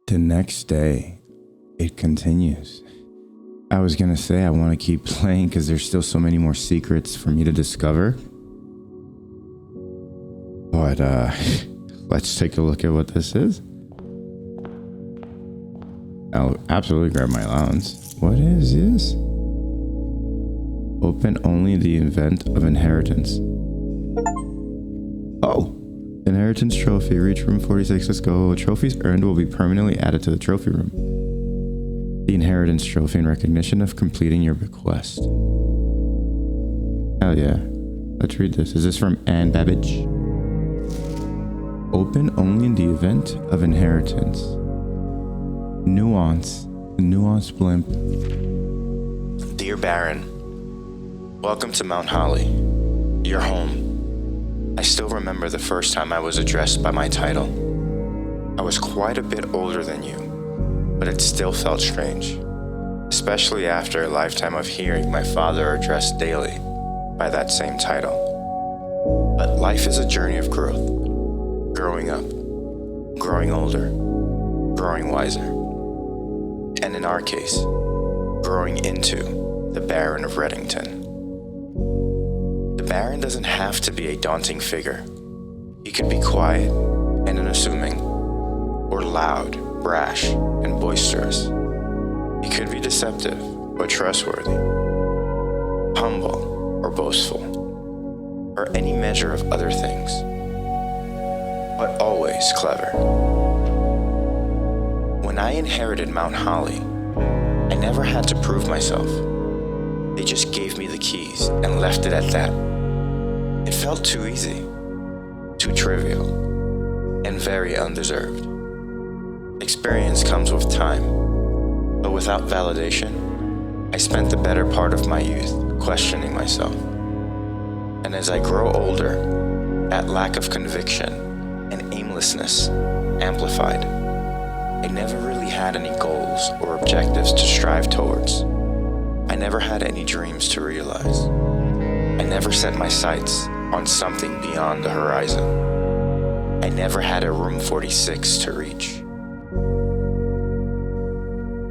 The next day, it continues. I was gonna say I want to keep playing because there's still so many more secrets for me to discover. But let's take a look at what this is. I'll absolutely grab my allowance. What is this? Open only in the event of inheritance. Oh! Inheritance trophy. Reach room 46. Let's go. Trophies earned will be permanently added to the trophy room. The inheritance trophy in recognition of completing your bequest. Hell yeah. Let's read this. Is this from Anne Babbage? Open only in the event of inheritance. Nuance. The nuance blimp. Dear Baron, welcome to Mount Holly, your home. I still remember the first time I was addressed by my title. I was quite a bit older than you, but it still felt strange, especially after a lifetime of hearing my father addressed daily by that same title. But life is a journey of growth, growing up, growing older, growing wiser, and in our case, growing into the Baron of Reddington. The Baron doesn't have to be a daunting figure. He could be quiet and unassuming, or loud, brash, and boisterous. He could be deceptive or trustworthy, humble or boastful, or any measure of other things, but always clever. When I inherited Mount Holly, I never had to prove myself. They just gave me the keys and left it at that. It felt too easy, too trivial, and very undeserved. Experience comes with time, but without validation, I spent the better part of my youth questioning myself. And as I grow older, that lack of conviction and aimlessness amplified. I never really had any goals or objectives to strive towards. I never had any dreams to realize. I never set my sights on something beyond the horizon. I never had a room 46 to reach.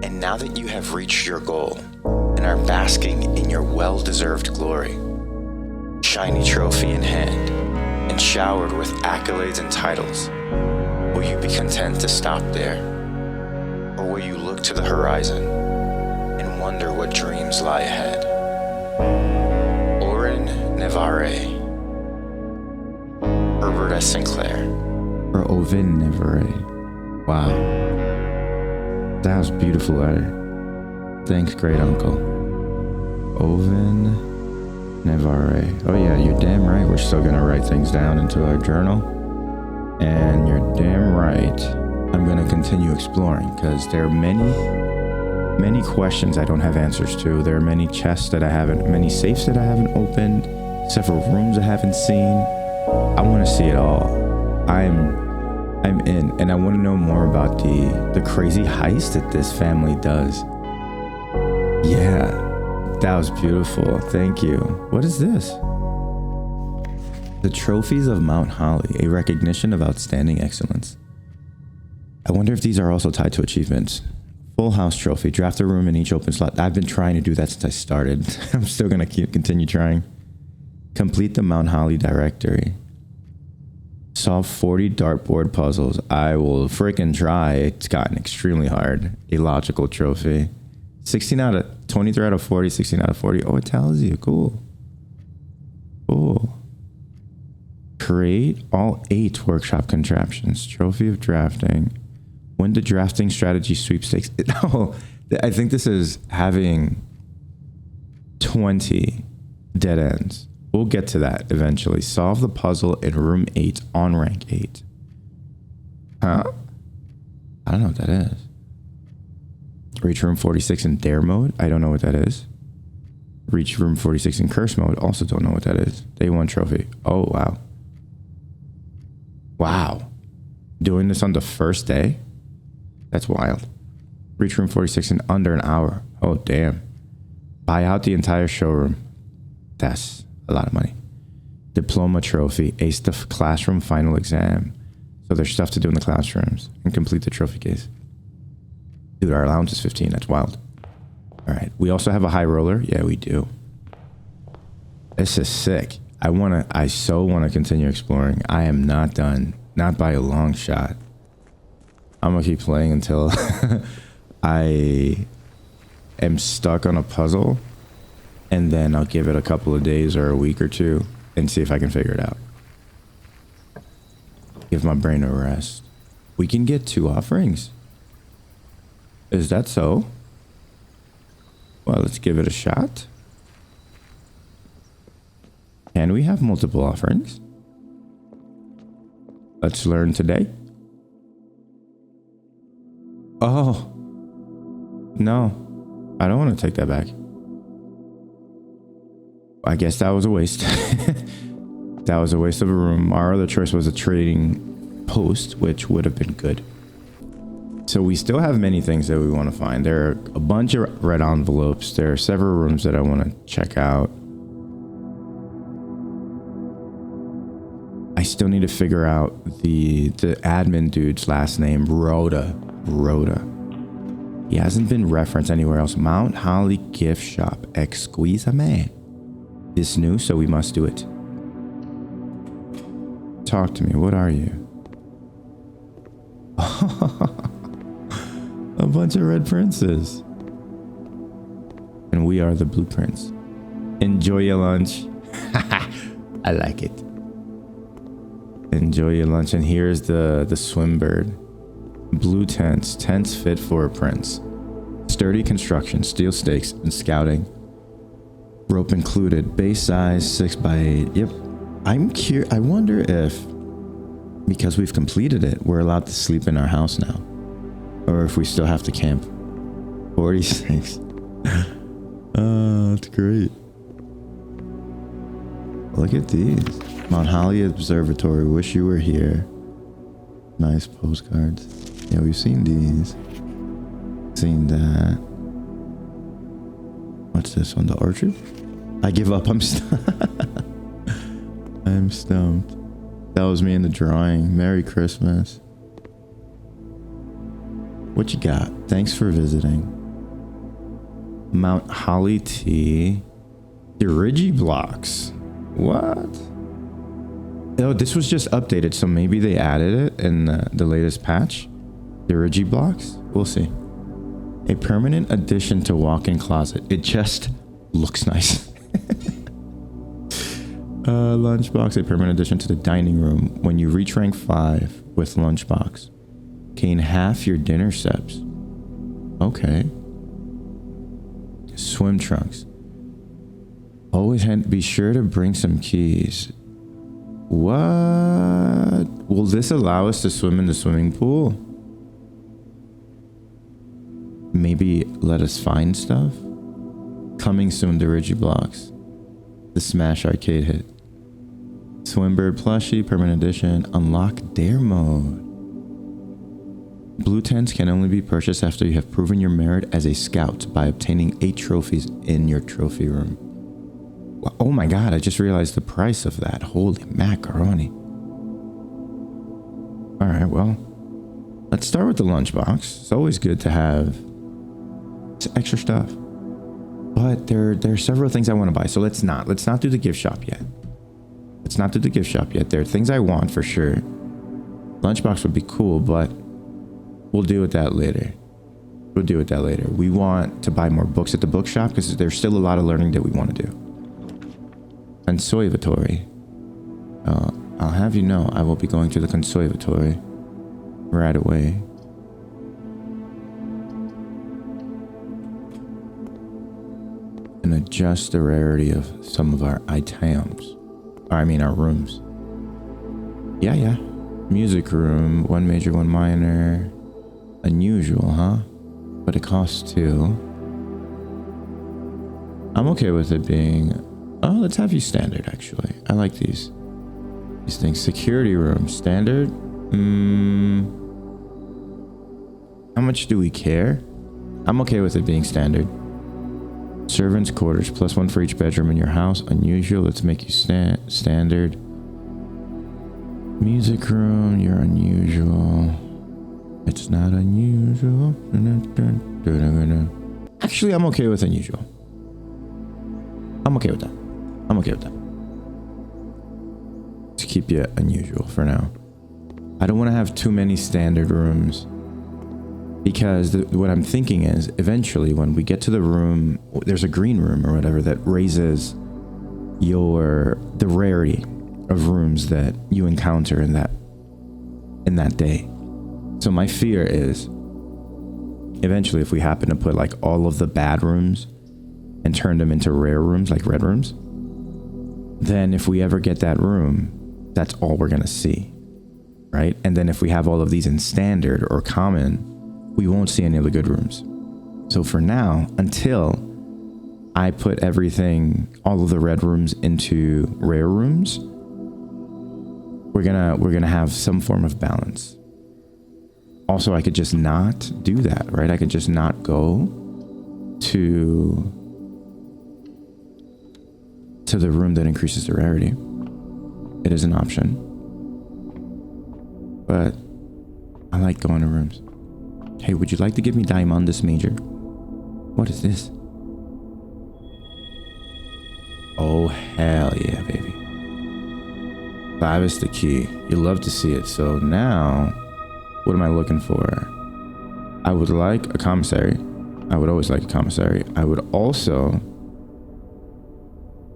And now that you have reached your goal and are basking in your well-deserved glory, shiny trophy in hand and showered with accolades and titles, will you be content to stop there? Or will you look to the horizon and wonder what dreams lie ahead? Orin Nevare, Herbert S. Sinclair, Or Ovin Nevare. Wow. That was a beautiful letter. Thanks, great uncle. Ovin Nevare. Oh yeah, you're damn right. We're still gonna write things down into our journal. And you're damn right. I'm going to continue exploring because there are many questions I don't have answers to. There are many chests that many safes that I haven't opened, several rooms I haven't seen. I want to see it all. I'm in, and I want to know more about the crazy heist that this family does. Yeah, that was beautiful. Thank you. What is this? The Trophies of Mount Holly, a recognition of outstanding excellence. I wonder if these are also tied to achievements. Full house trophy, draft a room in each open slot. I've been trying to do that since I started. I'm still going to continue trying. Complete the Mount Holly directory. Solve 40 dartboard puzzles. I will freaking try. It's gotten extremely hard. A logical trophy. 23 out of 40, 16 out of 40. Oh, it tells you. Cool. Create all 8 workshop contraptions. Trophy of drafting. Win the drafting strategy sweepstakes. I think this is having 20 dead ends. We'll get to that eventually. Solve the puzzle in room 8 on rank 8. Huh? I don't know what that is. Reach room 46 in dare mode. I don't know what that is. Reach room 46 in curse mode. Also don't know what that is. Day 1 trophy. Oh, wow. Wow. Doing this on the first day? That's wild. Reach room 46 in under an hour. Oh, damn. Buy out the entire showroom. That's a lot of money. Diploma trophy. Ace the classroom final exam. So there's stuff to do in the classrooms. And complete the trophy case. Dude, our allowance is 15. That's wild. All right. We also have a high roller. Yeah, we do. This is sick. I so want to continue exploring. I am not done. Not by a long shot. I'm going to keep playing until I am stuck on a puzzle. And then I'll give it a couple of days or a week or two and see if I can figure it out. Give my brain a rest. We can get 2 offerings. Is that so? Well, let's give it a shot. Can we have multiple offerings? Let's learn today. Oh. No. I don't want to take that back. I guess that was a waste. That was a waste of a room. Our other choice was a trading post, which would have been good. So we still have many things that we want to find. There are a bunch of red envelopes. There are several rooms that I want to check out. I still need to figure out the admin dude's last name, Rhoda. He hasn't been referenced anywhere else. Mount Holly gift shop. Excuse-me. This new, so we must do it. Talk to me. What are you? A bunch of red princes. And we are the blueprints. Enjoy your lunch. I like it. Enjoy your lunch. And here's the swim bird. Blue tents fit for a prince. Sturdy construction, steel stakes, and scouting. Rope included. Base size 6x8. Yep. I'm curious. I wonder if, because we've completed it, we're allowed to sleep in our house now. Or if we still have to camp. 46. Oh, that's great. Look at these. Mount Holly Observatory. Wish you were here. Nice postcards. Yeah, we've seen these. Seen that. What's this one? The orchard? I give up. I'm stumped. That was me in the drawing. Merry Christmas. What you got? Thanks for visiting. Mount Holly Tea. Dirigi blocks. What? Oh, this was just updated, so maybe they added it in the latest patch. Dirigi blocks? We'll see. A permanent addition to walk-in closet. It just looks nice. Lunchbox, a permanent addition to the dining room. When you reach rank 5 with lunchbox, gain half your dinner steps. Okay. Swim trunks. Always be sure to bring some keys. What? Will this allow us to swim in the swimming pool? Maybe let us find stuff? Coming soon to Digiblocks. The Smash arcade hit. Swimbird plushie, permanent edition. Unlock dare mode. Blue tents can only be purchased after you have proven your merit as a scout by obtaining 8 trophies in your trophy room. Oh my god, I just realized the price of that. Holy macaroni. Alright, well, let's start with the lunchbox. It's always good to have extra stuff. But there are several things I want to buy, so let's not do the gift shop yet. Let's not do the gift shop yet. There are things I want for sure. Lunchbox would be cool, but we'll deal with that later. We want to buy more books at the bookshop because there's still a lot of learning that we want to do. Conservatory. I'll have you know I will be going to the conservatory right away. And adjust the rarity of some of our items. Our rooms. Yeah. Music room, 1 major, 1 minor. Unusual, huh? But it costs 2. I'm okay with it being... Oh, let's have you standard, actually. I like these things. Security room, standard. How much do we care? I'm okay with it being standard. Servants' quarters, +1 for each bedroom in your house. Unusual, let's make you standard. Music room, you're unusual. It's not unusual. Actually, I'm okay with unusual. I'm okay with that. I'm okay with that. Let's keep you unusual for now. I don't want to have too many standard rooms. Because what I'm thinking is, eventually, when we get to the room, there's a green room or whatever that raises the rarity of rooms that you encounter in that day. So my fear is, eventually, if we happen to put like all of the bad rooms and turn them into rare rooms, like red rooms, then if we ever get that room, that's all we're gonna see, right? And then if we have all of these in standard or common, we won't see any of the good rooms. So for now, until I put everything, all of the red rooms into rare rooms, we're gonna have some form of balance. Also, I could just not do that, right? I could just not go to the room that increases the rarity. It is an option. But I like going to rooms. Hey, would you like to give me Diamondus Major? What is this? Oh, hell yeah, baby. 5 is the key. You love to see it. So now, what am I looking for? I would like a commissary. I would always like a commissary. I would also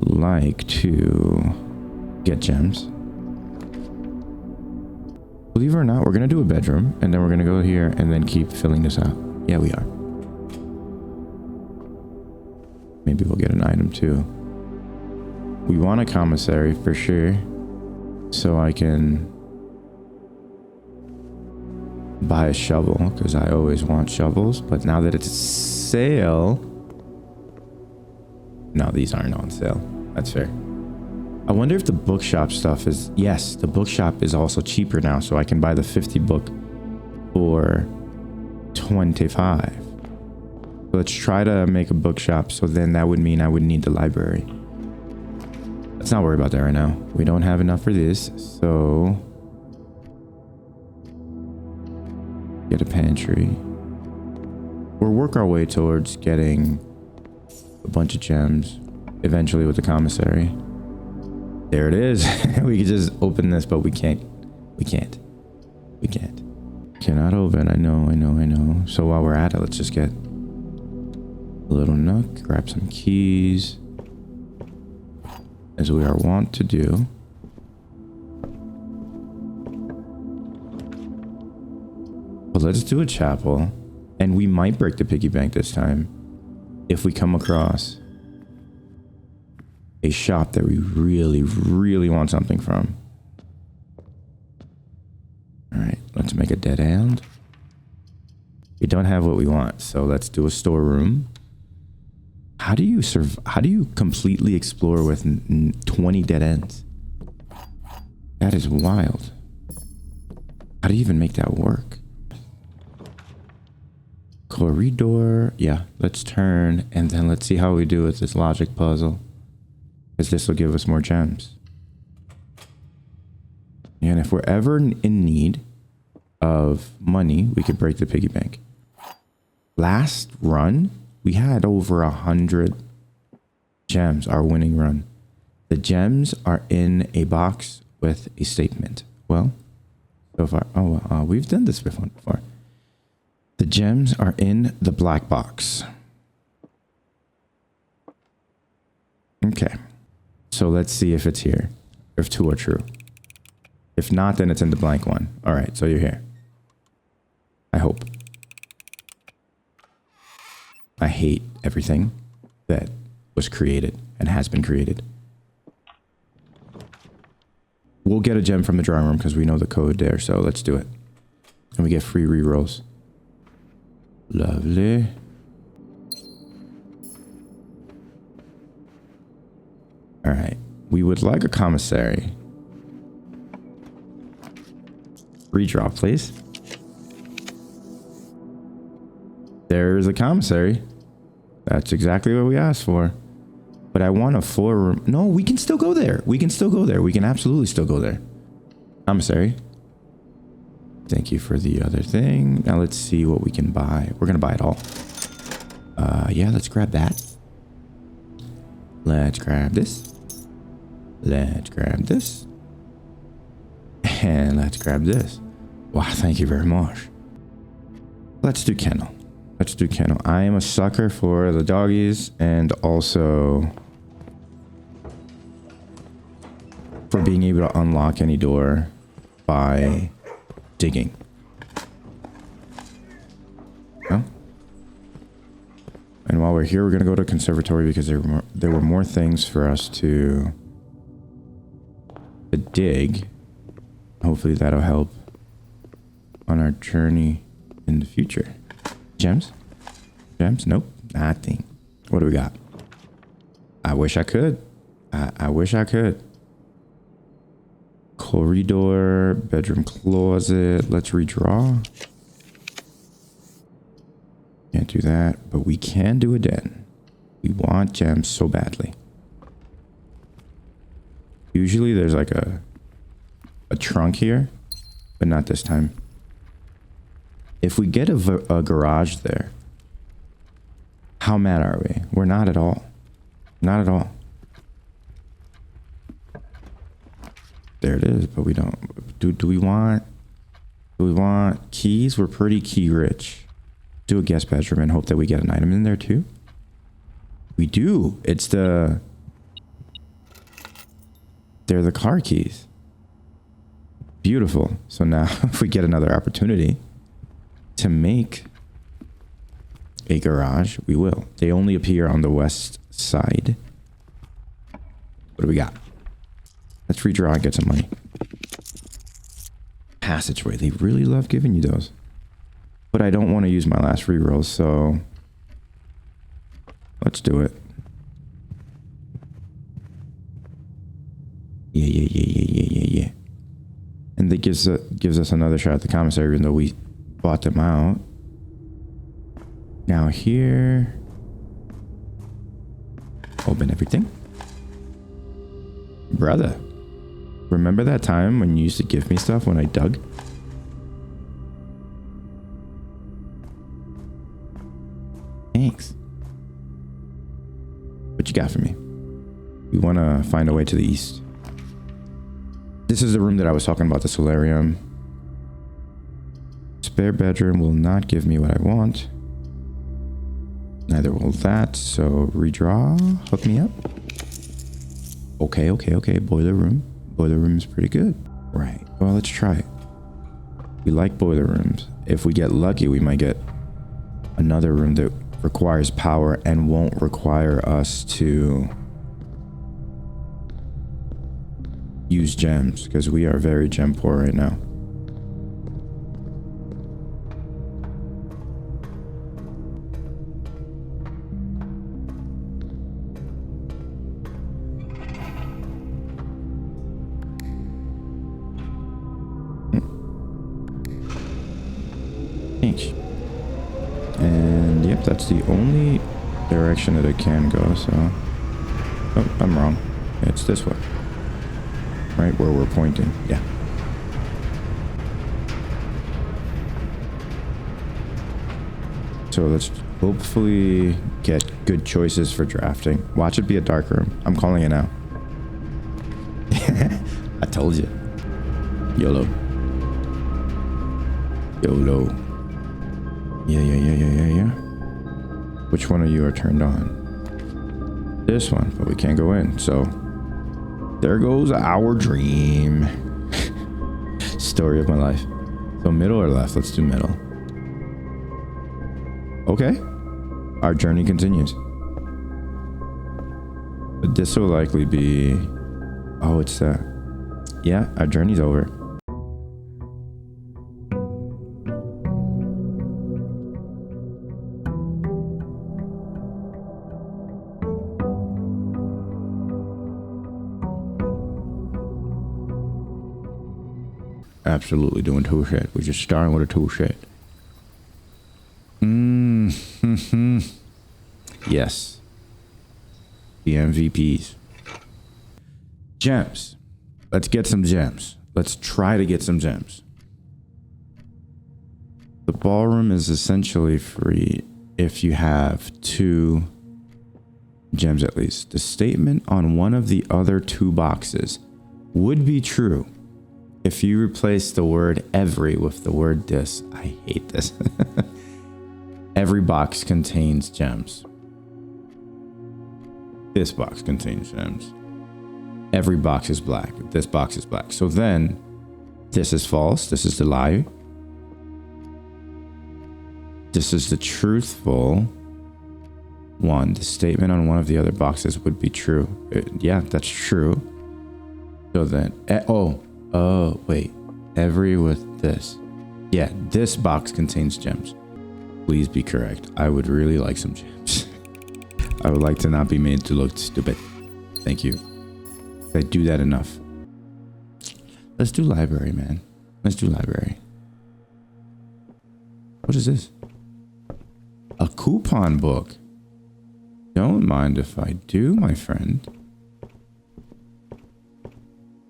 like to get gems. Believe it or not, we're going to do a bedroom, and then we're going to go here and then keep filling this out. Yeah, we are. Maybe we'll get an item too. We want a commissary for sure, so I can buy a shovel, because I always want shovels. But now that it's sale... No, these aren't on sale. That's fair. I wonder if the bookshop stuff is... Yes, the bookshop is also cheaper now, so I can buy the 50 book for 25. So let's try to make a bookshop, so then that would mean I would need the library. Let's not worry about that right now. We don't have enough for this, so... Get a pantry. We'll work our way towards getting a bunch of gems, eventually with the commissary. There it is. We could just open this, but we can't. We can't. Cannot open. I know. So while we're at it, let's just get a little nook, grab some keys, as we are wont to do. But let's do a chapel, and we might break the piggy bank this time if we come across a shop that we really, really want something from. All right, let's make a dead end. We don't have what we want, so let's do a storeroom. How do you completely explore with 20 dead ends? That is wild. How do you even make that work? Corridor. Yeah, let's turn, and then let's see how we do with this logic puzzle, because this will give us more gems. And if we're ever in need of money, we could break the piggy bank. Last run, we had over 100 gems, our winning run. The gems are in a box with a statement. Well, so far, we've done this before. The gems are in the black box. Okay. So let's see if it's here. If 2 are true. If not, then it's in the blank one. All right, so you're here. I hope. I hate everything that was created and has been created. We'll get a gem from the drawing room because we know the code there, so let's do it. And we get free rerolls. Lovely. All right. We would like a commissary. Redraw, please. There's a commissary. That's exactly what we asked for. But I want a 4-room. No, we can still go there. We can absolutely still go there. Commissary. Thank you for the other thing. Now let's see what we can buy. We're gonna buy it all. Yeah, let's grab that. Let's grab this. Let's grab this. And let's grab this. Wow, thank you very much. Let's do kennel. Let's do kennel. I am a sucker for the doggies and also for being able to unlock any door by digging. No? And while we're here, we're going to go to a conservatory because there were more things for us to dig. Hopefully that'll help on our journey in the future. Gems? Gems? Nope. Nothing. What do we got? I wish I could. I wish I could. Corridor, bedroom closet. Let's redraw. Can't do that, but we can do a den. We want gems so badly. Usually there's like a trunk here, but not this time. If we get a garage there, how mad are we? We're not at all. Not at all. There it is, but we don't. Do we want keys? We're pretty key rich. Do a guest bedroom and hope that we get an item in there too. We do. They're the car keys. Beautiful. So now if we get another opportunity to make a garage, we will. They only appear on the west side. What do we got? Let's redraw and get some money. Passageway. They really love giving you those. But I don't want to use my last reroll, so let's do it. Yeah. And that gives us another shot at the commissary, even though we bought them out. Now here, open everything. Brother, remember that time when you used to give me stuff when I dug? Thanks. What you got for me? We want to find a way to the east. This is the room that I was talking about, the solarium. Spare bedroom will not give me what I want. Neither will that, so redraw, hook me up. Okay. Boiler room. Boiler room is pretty good. Right, well, let's try it. We like boiler rooms. If we get lucky, we might get another room that requires power and won't require us to use gems, because we are very gem poor right now. Thanks. And yep, that's the only direction that it can go, so oh, I'm wrong. It's this way. Right where we're pointing. Yeah. So let's hopefully get good choices for drafting. Watch it be a dark room. I'm calling it now. I told you. YOLO. YOLO. Yeah. Which one of you are turned on? This one, but we can't go in, so there goes our dream. Story of my life. So middle or left? Let's do middle. Okay. Our journey continues. But this will likely be... Oh, it's that. Yeah, our journey's over. Absolutely doing tool shit. We're just starting with a tool shit. Yes. The MVPs. Gems. Let's get some gems. Let's try to get some gems. The ballroom is essentially free if you have 2 gems at least. The statement on one of the other 2 boxes would be true if you replace the word every with the word this. I hate this. Every box contains gems. This box contains gems. Every box is black. This box is black. So then this is false. This is the lie. This is the truthful one. The statement on one of the other boxes would be true. Yeah, that's true. So then, wait. Every with this. Yeah, this box contains gems. Please be correct. I would really like some gems. I would like to not be made to look stupid. Thank you. I do that enough. Let's do library, man. Let's do library. What is this? A coupon book. Don't mind if I do, my friend.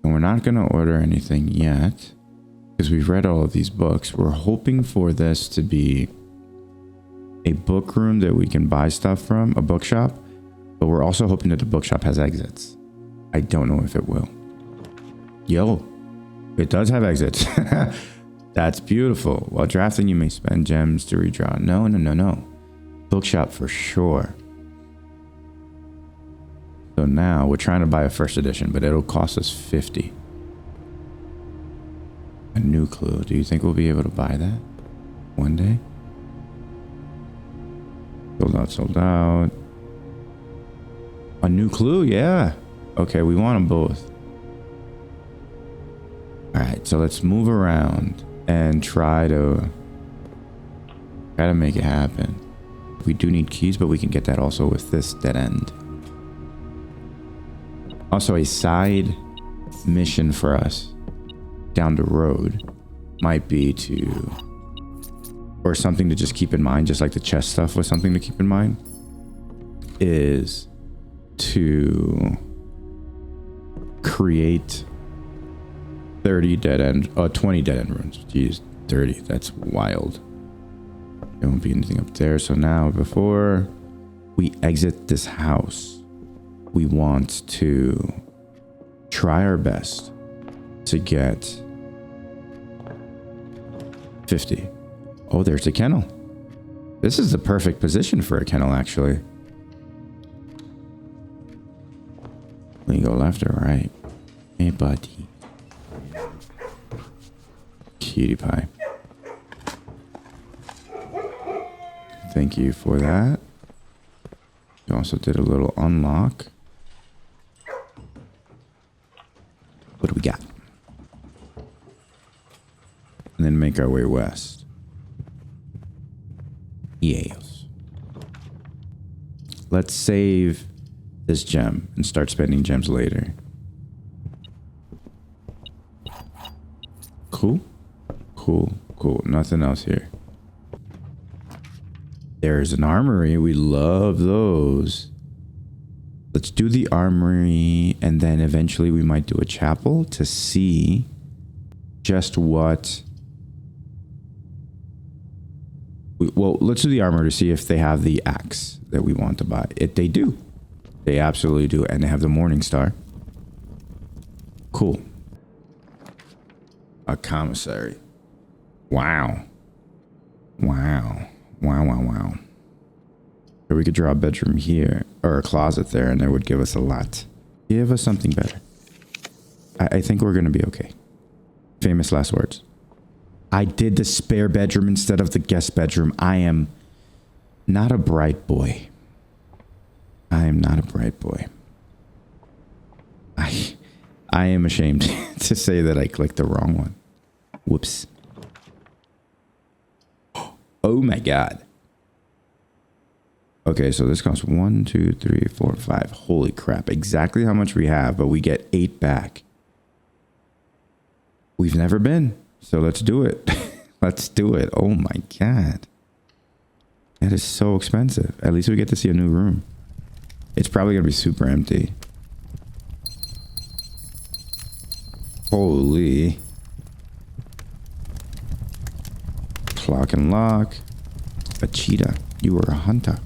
And we're not going to order anything yet because we've read all of these books. We're hoping for this to be a book room that we can buy stuff from, a bookshop, but we're also hoping that the bookshop has exits. I don't know if it will. Yo, it does have exits. That's beautiful. While drafting, you may spend gems to redraw. No. Bookshop for sure. So now we're trying to buy a first edition, but it'll cost us 50. A new clue. Do you think we'll be able to buy that one day? Sold out. A new clue? Yeah. Okay, we want them both. All right, so let's move around and try to make it happen. We do need keys, but we can get that also with this dead end. Also, a side mission for us down the road might be to, or something to just keep in mind, just like the chest stuff was something to keep in mind, is to create 20 dead end runes. Jeez, 30, that's wild. There won't be anything up there. So now before we exit this house, we want to try our best to get 50. Oh, there's a kennel. This is the perfect position for a kennel, actually. We go left or right. Hey, buddy. Cutie pie. Thank you for that. You also did a little unlock. What do we got? And then make our way west. Yes. Let's save this gem and start spending gems later. Cool. Nothing else here. There's an armory. We love those. Let's do the armory, and then eventually we might do a chapel to see just what... Well, let's do the armor to see if they have the axe that we want to buy. They do. They absolutely do. And they have the Morning Star. Cool. A commissary. Wow. Or we could draw a bedroom here, or a closet there, and it would give us a lot. Give us something better. I think we're going to be okay. Famous last words. I did the spare bedroom instead of the guest bedroom. I am not a bright boy. I am not a bright boy. I am ashamed to say that I clicked the wrong one. Whoops. Oh my god. Okay, so this costs 1, 2, 3, 4, 5. Holy crap. Exactly how much we have, but we get 8 back. We've never been. So let's do it. Let's do it. Oh my god. That is so expensive. At least we get to see a new room. It's probably going to be super empty. Holy. Lock and lock. A cheetah. You were a hunter.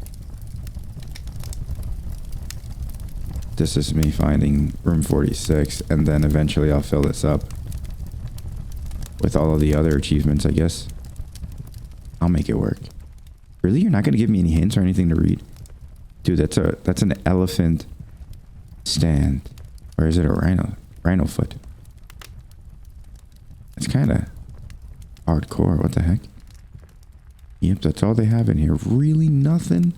This is me finding room 46, and then eventually I'll fill this up with all of the other achievements, I guess. I'll make it work. Really? You're not going to give me any hints or anything to read? Dude, that's an elephant stand. Or is it a rhino? Rhino foot. It's kind of hardcore. What the heck? Yep, that's all they have in here. Really? Nothing?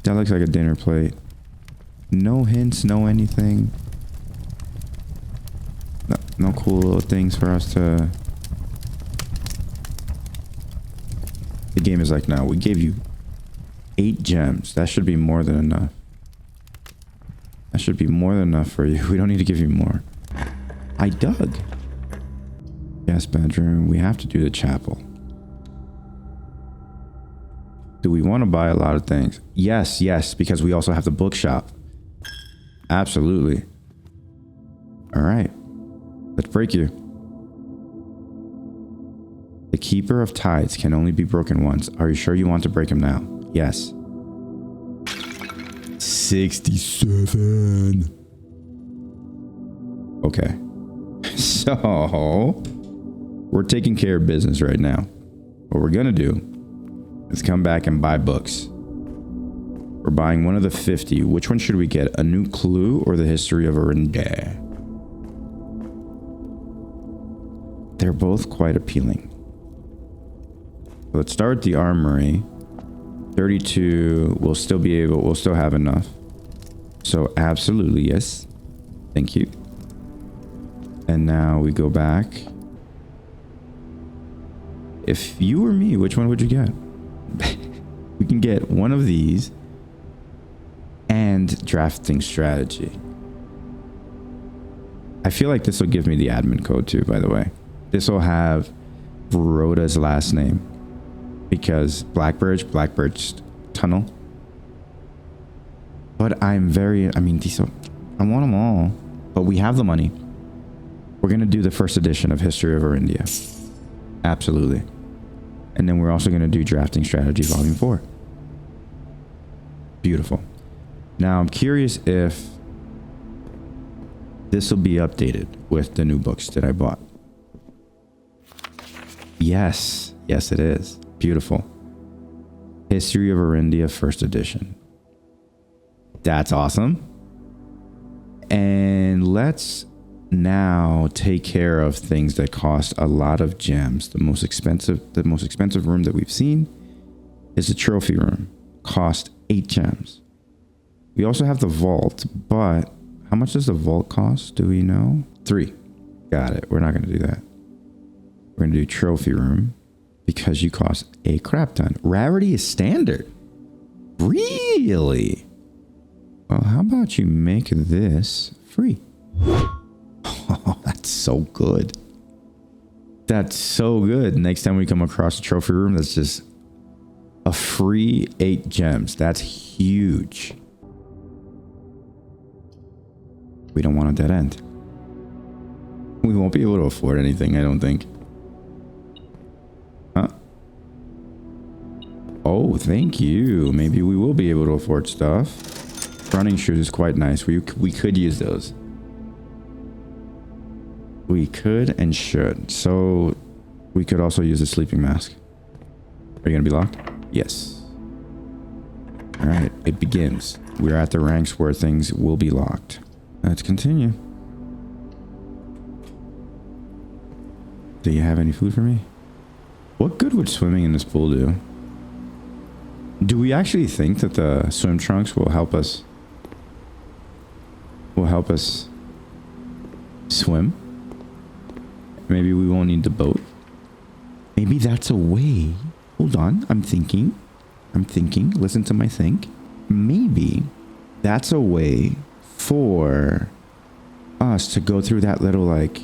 That looks like a dinner plate. No hints, no anything. No cool little things for us to... The game is like, no, we gave you 8 gems. That should be more than enough. That should be more than enough for you. We don't need to give you more. I dug. Guest bedroom. We have to do the chapel. Do we want to buy a lot of things? Yes, yes, because we also have the bookshop. Absolutely. All right. Let's break you. The keeper of tides can only be broken once. Are you sure you want to break him now? Yes. 67. Okay. So, we're taking care of business right now. What we're going to do is come back and buy books. We're buying one of the 50. Which one should we get? A New Clue or the History of Arinda? They're both quite appealing. Let's start with the armory. 32, we'll still have enough. So absolutely, yes. Thank you. And now we go back. If you were me, which one would you get? We can get one of these and drafting strategy. I feel like this will give me the admin code too, by the way. This will have Rhoda's last name. Because Blackbirch Tunnel. But I want them all. But we have the money. We're going to do the first edition of History of Arindia. Absolutely. And then we're also going to do Drafting Strategy Volume 4. Beautiful. Now I'm curious if this will be updated with the new books that I bought. Yes. Yes, it is. Beautiful. History of Arindia first edition. That's awesome. And let's now take care of things that cost a lot of gems. The most expensive room that we've seen is the trophy room. Cost 8 gems. We also have the vault, but how much does the vault cost? Do we know? 3. Got it. We're not going to do that. We're going to do trophy room. Because you cost a crap ton. Rarity is standard. Really? Well, how about you make this free? Oh, that's so good. That's so good. Next time we come across a trophy room, that's just a free 8 gems. That's huge. We don't want a dead end. We won't be able to afford anything, I don't think. Oh, thank you. Maybe we will be able to afford stuff. Running shoes is quite nice. We could use those. We could and should. So we could also use a sleeping mask. Are you going to be locked? Yes. All right. It begins. We're at the ranks where things will be locked. Let's continue. Do you have any food for me? What good would swimming in this pool do? Do we actually think that the swim trunks will help us swim? Maybe we won't need the boat. Maybe that's a way. Hold on. I'm thinking. Listen to my think. Maybe that's a way for us to go through that little like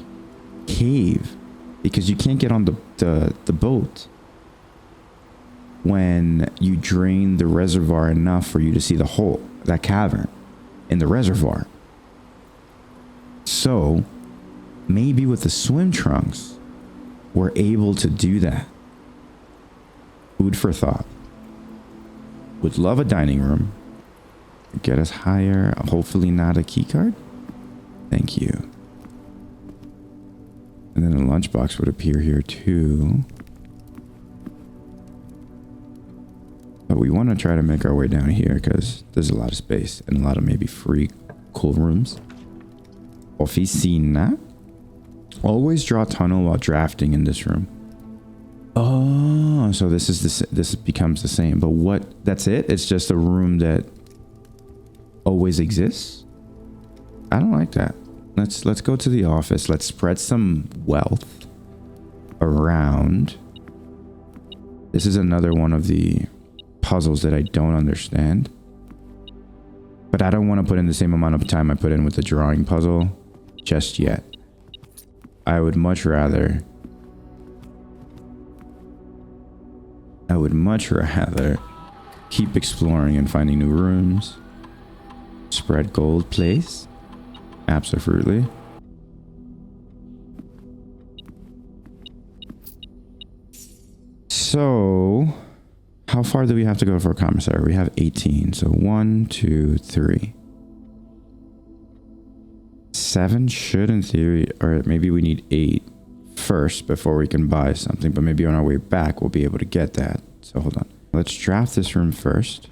cave, because you can't get on the boat when you drain the reservoir enough for you to see the hole, that cavern in the reservoir. So maybe with the swim trunks, we're able to do that. Food for thought. Would love a dining room. Get us higher. Hopefully not a key card. Thank you. And then a lunchbox would appear here too. But we want to try to make our way down here because there's a lot of space and a lot of maybe free cool rooms. Oficina. Always draw tunnel while drafting in this room. Oh, so this becomes the same. But what? That's it? It's just a room that always exists? I don't like that. Let's go to the office. Let's spread some wealth around. This is another one of the puzzles that I don't understand. But I don't want to put in the same amount of time I put in with the drawing puzzle just yet. I would much rather keep exploring and finding new rooms. Spread gold place. Absolutely. So, how far do we have to go for a commissary? We have 18. So 1, 2, 3. 7 should in theory, or maybe we need 8 first before we can buy something. But maybe on our way back, we'll be able to get that. So hold on. Let's draft this room first.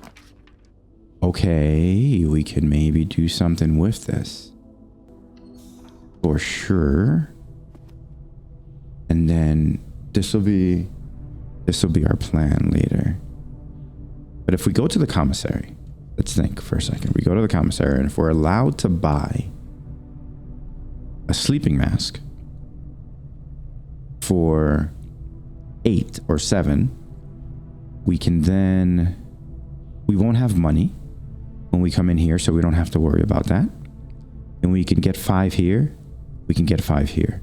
Okay, we can maybe do something with this. For sure. And then this will be our plan later. But if we go to the commissary, let's think for a second. We go to the commissary, and if we're allowed to buy a sleeping mask for 8 or 7, we won't have money when we come in here, so we don't have to worry about that. And we can get 5 here. We can get 5 here.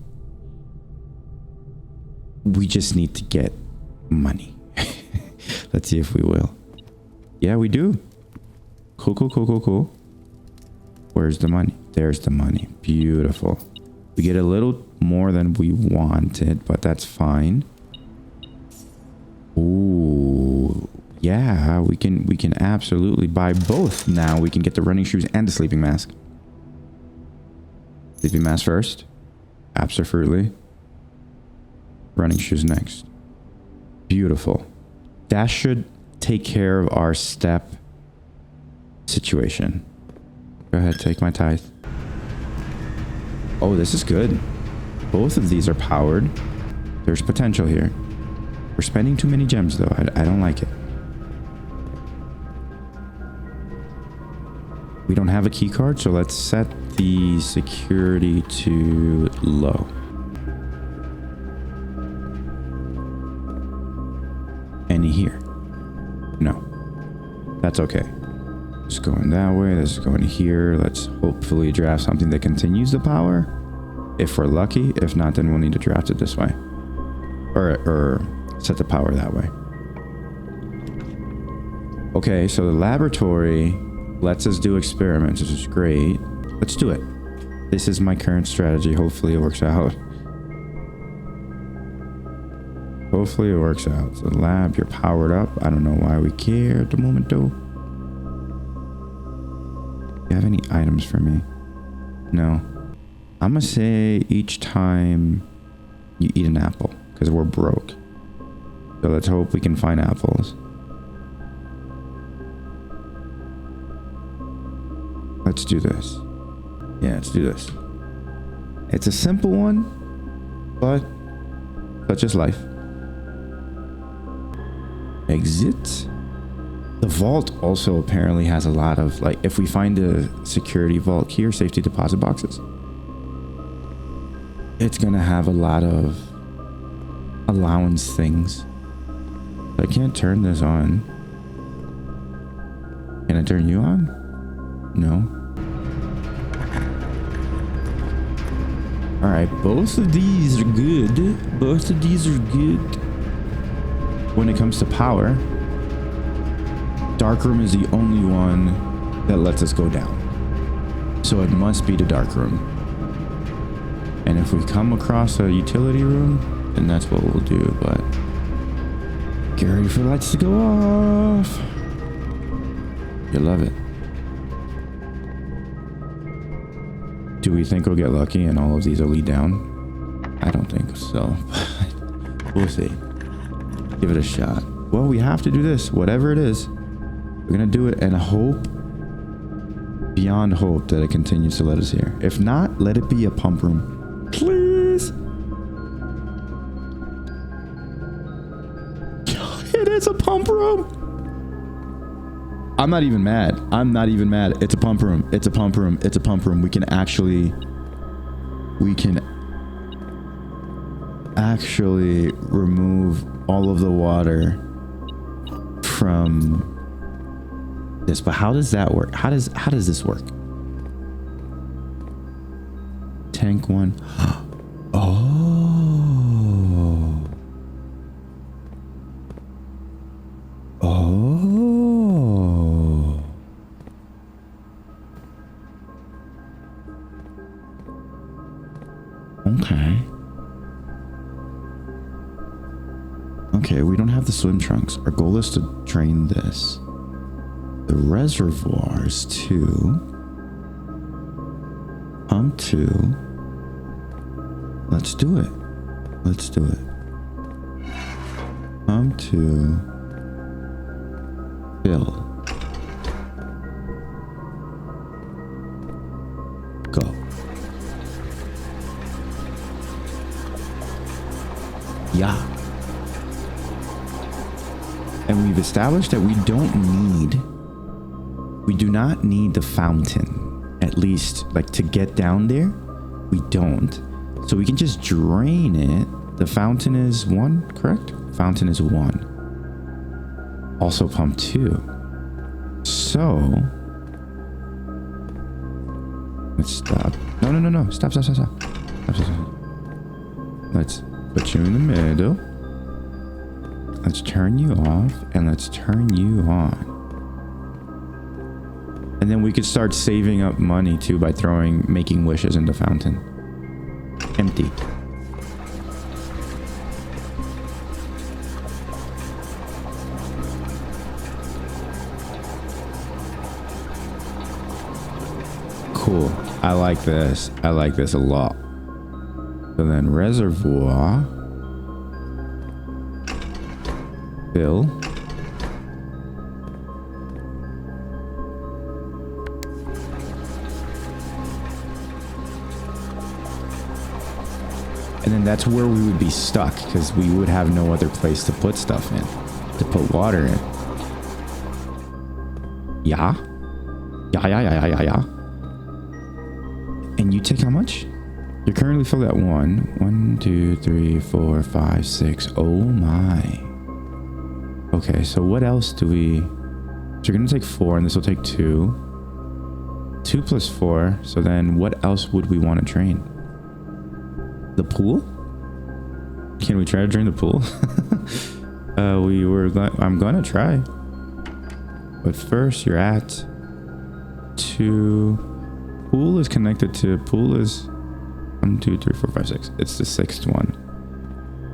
We just need to get money. Let's see if we will. Yeah, we do. Cool. Where's the money? There's the money. Beautiful. We get a little more than we wanted, but that's fine. Ooh, yeah, we can absolutely buy both now. We can get the running shoes and the sleeping mask. Sleeping mask first. Absolutely. Running shoes next. Beautiful. That should take care of our step situation. Go ahead, take my tithe. Oh, this is good. Both of these are powered. There's potential here. We're spending too many gems though. I don't like it. We don't have a key card, so let's set the security to low. Any here? No. That's okay. It's going that way. This is going here. Let's hopefully draft something that continues the power. If we're lucky. If not, then we'll need to draft it this way. Or set the power that way. Okay, so the laboratory lets us do experiments, which is great. Let's do it. This is my current strategy. Hopefully it works out. Hopefully it works out. So lab, you're powered up. I don't know why we care at the moment though. Do you have any items for me? No. I'm gonna say each time you eat an apple, because we're broke. So let's hope we can find apples. Let's do this. Yeah, let's do this. It's a simple one, but such is life. Exit. The vault also apparently has a lot of, like, if we find a security vault here, safety deposit boxes, it's gonna have a lot of allowance things. I can't turn this on. Can I turn you on? No. Alright, both of these are good. Both of these are good. When it comes to power, dark room is the only one that lets us go down. So it must be the dark room. And if we come across a utility room, then that's what we'll do, but Get ready for the lights to go off. You love it. Do we think we'll get lucky and all of these will lead down? I don't think so. We'll see. Give it a shot. Well, we have to do this. Whatever it is, we're gonna do it and hope, beyond hope, that it continues to let us here. If not, let it be a pump room. Please. It is a pump room. I'm not even mad. I'm not even mad. It's a pump room. It's a pump room. It's a pump room. We can actually remove all of the water from this. But how does that work? How does this work? Tank 1. Oh. Oh. Okay. Okay, we don't have the swim trunks. Our goal is to drain this. The reservoirs to pump 2. Let's do it. Let's do it. Pump 2. Fill. Go. Yeah. And we've established that we do not need the fountain, at least like to get down there. We don't. So we can just drain it. The fountain is 1, correct? Fountain is 1. Also pump 2. So let's stop. No. Stop. Let's put you in the middle. Let's turn you off and let's turn you on. And then we could start saving up money too by making wishes into fountain. Empty. Cool. I like this. I like this a lot. So then reservoir. Fill. And then that's where we would be stuck because we would have no other place to put stuff in, to put water in. Yeah. And you take how much? You're currently filled at 1. 1, 2, 3, 4, 5, 6. Oh my. Okay, so what else do we... So you're going to take 4 and this will take 2. 2 plus 4. So then what else would we want to drain? The pool? Can we try to drain the pool? I'm gonna try. But first you're at 2. Pool is connected to... Pool is 1, 2, 3, 4, 5, 6. It's the 6th one.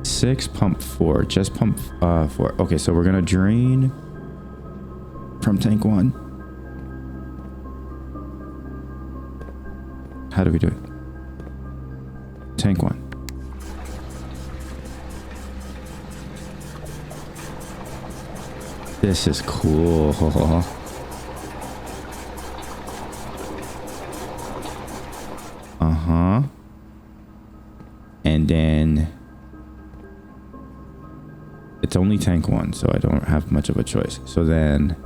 6, pump 4. Just pump 4. Okay, so we're gonna drain from tank 1. How do we do it? Tank 1. This is cool. Uh-huh. And then it's only tank 1, so I don't have much of a choice. So then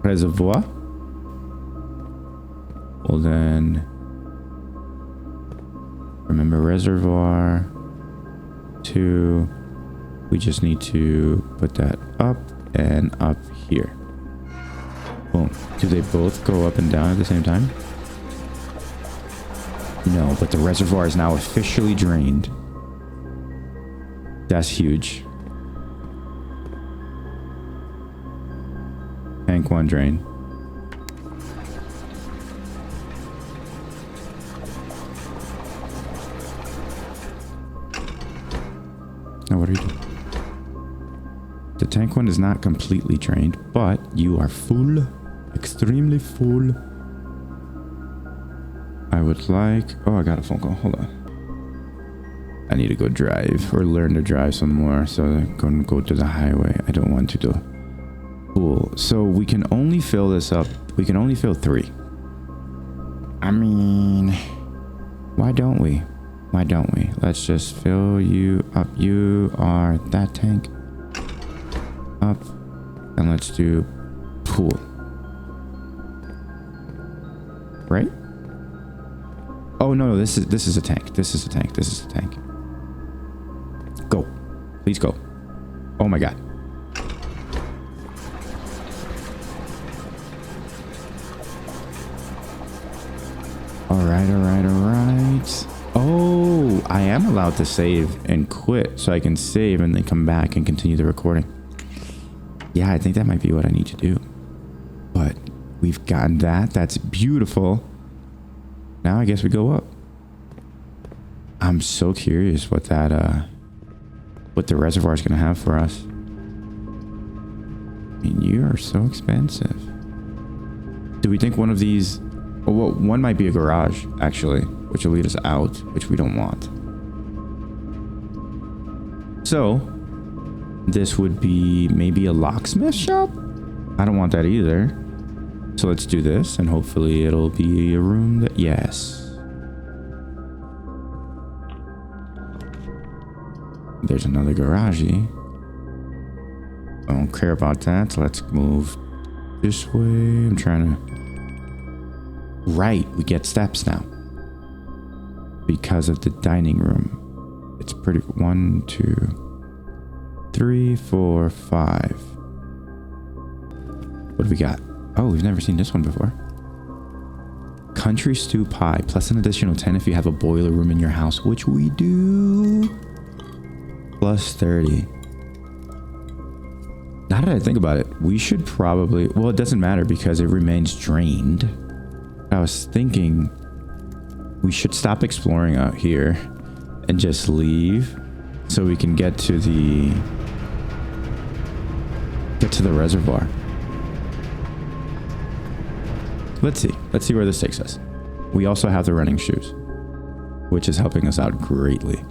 reservoir. Well then, remember reservoir 2. We just need to put that up and up here. Boom. Do they both go up and down at the same time? No, but the reservoir is now officially drained. That's huge. Tank 1 drain. Now what are you doing? The tank one is not completely drained, but you are full. Extremely full. I would like... Oh, I got a phone call. Hold on. I need to go drive or learn to drive some more. So I'm going to go to the highway. I don't want to do. Cool. So we can only fill this up. We can only fill 3. I mean, why don't we? Why don't we? Let's just fill you up. You are that tank. Up. And let's do pool. Right? Oh no, this is a tank. This is a tank. This is a tank. Go. Please go. Oh my god. Alright, alright, alright. Oh, I am allowed to save and quit, so I can save and then come back and continue the recording. Yeah, I think that might be what I need to do. But we've gotten that. That's beautiful. Now I guess we go up. I'm so curious what that what the reservoir is going to have for us. I mean, you are so expensive. Do we think one of these... Oh, well, one might be a garage, actually, which will lead us out, which we don't want. So, this would be maybe a locksmith shop? I don't want that either. So let's do this, and hopefully it'll be a room that... Yes. There's another garagey. I don't care about that. So let's move this way. I'm trying to... Right, we get steps now. Because of the dining room. It's pretty... 1, 2, 3, 4, 5. What do we got? Oh, we've never seen this one before. Country stew pie, plus an additional 10 if you have a boiler room in your house, which we do. Plus 30. Now that I think about it, we should probably... Well, it doesn't matter because it remains drained. I was thinking we should stop exploring out here and just leave so we can get to the reservoir. Let's see where this takes us. We also have the running shoes, which is helping us out greatly.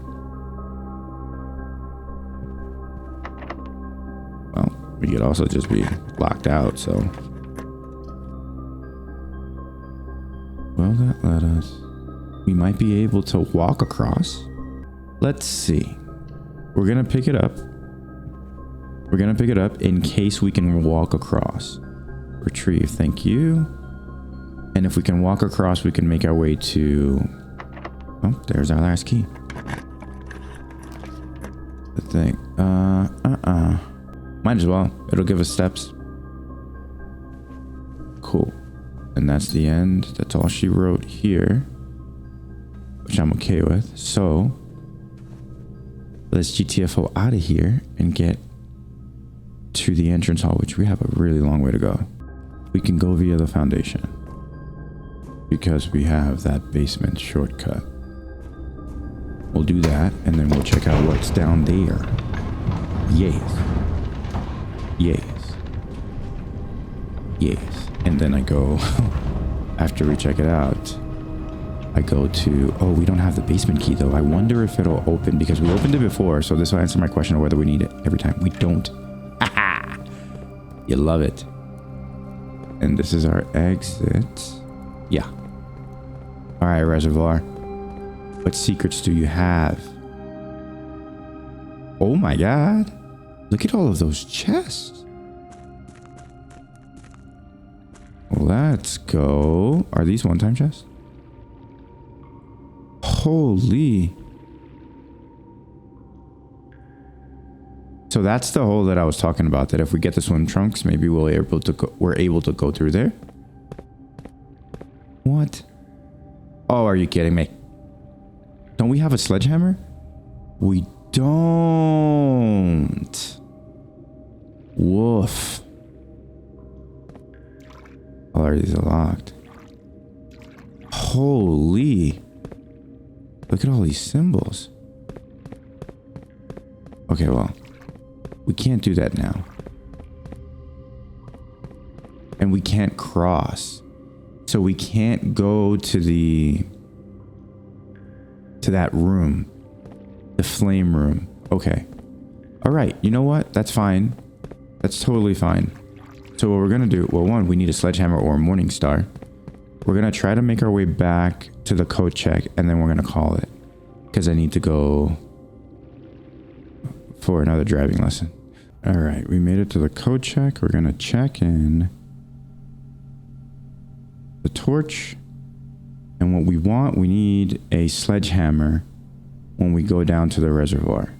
Well, we could also just be locked out, so... Well, that let us... We might be able to walk across. Let's see. We're gonna pick it up. We're gonna pick it up in case we can walk across. Retrieve, thank you. And if we can walk across, we can make our way to... Oh, there's our last key. The thing. Might as well. It'll give us steps. Cool. And that's the end. That's all she wrote here. Which I'm okay with. So, let's GTFO out of here and get to the entrance hall, which we have a really long way to go. We can go via the foundation. Because we have that basement shortcut. We'll do that, and then we'll check out what's down there. Yes. Yes. Yes. And then I go, after we check it out, I go to... Oh, we don't have the basement key, though. I wonder if it'll open, because we opened it before, so this will answer my question of whether we need it every time. We don't. You love it. And this is our exit. Yeah. All right, reservoir. What secrets do you have? Oh my god. Look at all of those chests. Let's go. Are these one-time chests? Holy. So that's the hole that I was talking about, that if we get the swim trunks, maybe we're able to go through there. What? Oh, are you kidding me? Don't we have a sledgehammer? We don't. Woof. All of these are locked. Holy. Look at all these symbols. Okay, well. We can't do that now. And we can't cross. So we can't go to that room. The flame room. Okay. All right. You know what? That's fine. That's totally fine. So what we're going to do, well, one, we need a sledgehammer or a morning star. We're going to try to make our way back to the code check, and then we're going to call it. Because I need to go for another driving lesson. All right. We made it to the code check. We're going to check in the torch. And what we want, we need a sledgehammer when we go down to the reservoir.